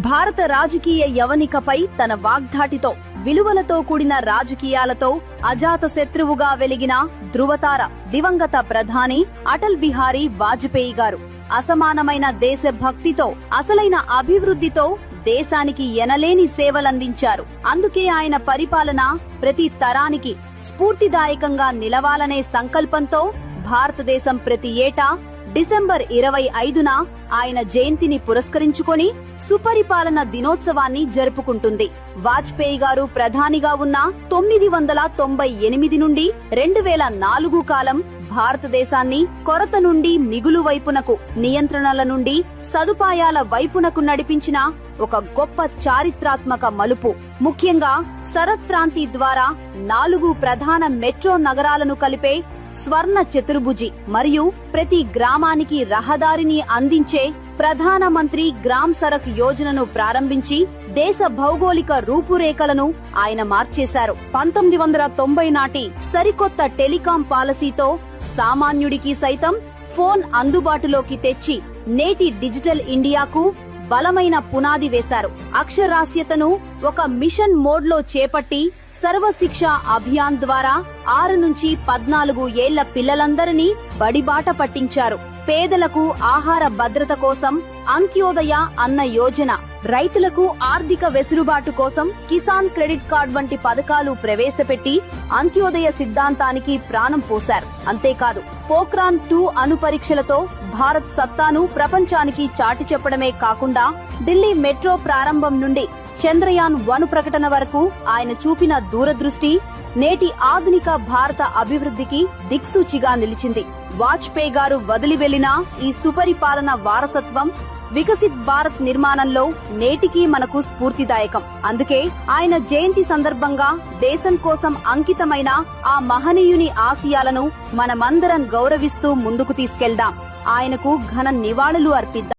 భారత రాజకీయ యవనికపై తన వాగ్ధాటితో, విలువలతో కూడిన రాజకీయాలతో అజాత శత్రువుగా వెలిగిన ధృవతార దివంగత ప్రధాని అటల్ బిహారీ వాజపేయి గారు. అసమానమైన దేశభక్తితో, అసలైన అభివృద్ధితో దేశానికి ఎనలేని సేవలందించారు. అందుకే ఆయన పరిపాలన ప్రతి తరానికి స్ఫూర్తిదాయకంగా నిలవాలనే సంకల్పంతో భారతదేశం ప్రతి ఏటా డిసెంబర్ 25న ఆయన జయంతిని పురస్కరించుకొని సుపరిపాలన దినోత్సవాన్ని జరుపుకుంటుంది. వాజ్పేయి గారు ప్రధానిగా ఉన్న 998 నుండి 2004 కాలం భారతదేశాన్ని కొరత నుండి మిగులు వైపునకు, నియంత్రణల నుండి సదుపాయాల వైపునకు నడిపించిన ఒక గొప్ప చారిత్రాత్మక మలుపు. ముఖ్యంగా సరత్క్రాంతి ద్వారా 4 ప్రధాన మెట్రో నగరాలను కలిపే స్వర్ణ చతుర్భుజి మరియు ప్రతి గ్రామానికి రహదారిని అందించే ప్రధానమంత్రి గ్రామ్ సడక్ యోజనను ప్రారంభించి దేశ భౌగోళిక రూపురేఖలను ఆయన మార్చేశారు. 1990 నాటి సరికొత్త టెలికాం పాలసీతో సామాన్యుడికి సైతం ఫోన్ అందుబాటులోకి తెచ్చి నేటి డిజిటల్ ఇండియాకు బలమైన పునాది వేశారు. అక్షరాస్యతను ఒక మిషన్ మోడ్లో చేపట్టి సర్వశిక్ష అభియాన్ ద్వారా 6 నుంచి 14 ఏళ్ల పిల్లలందరినీ బడిబాట పట్టించారు. పేదలకు ఆహార భద్రత కోసం అంత్యోదయ అన్న యోజన, రైతులకు ఆర్థిక వెసులుబాటు కోసం కిసాన్ క్రెడిట్ కార్డ్ వంటి పథకాలు ప్రవేశపెట్టి అంత్యోదయ సిద్ధాంతానికి ప్రాణం పోశారు. అంతేకాదు, పోఖ్రాన్ 2 అణు పరీక్షలతో భారత్ సత్తాను ప్రపంచానికి చాటి చెప్పడమే కాకుండా ఢిల్లీ మెట్రో ప్రారంభం నుండి చంద్రయాన్ 1 ప్రకటన వరకు ఆయన చూపిన దూరదృష్టి నేటి ఆధునిక భారత అభివృద్ధికి దిక్సూచిగా నిలిచింది. వాజ్పేయి గారు వదిలి వెళ్లిన ఈ సుపరిపాలన వారసత్వం వికసిత్ భారత్ నిర్మాణంలో నేటికీ మనకు స్ఫూర్తిదాయకం. అందుకే ఆయన జయంతి సందర్భంగా దేశం కోసం అంకితమైన ఆ మహనీయుని ఆశయాలను మనమందరం గౌరవిస్తూ ముందుకు తీసుకెళ్దాం. ఆయనకు ఘన నివాళులు అర్పిద్దాం.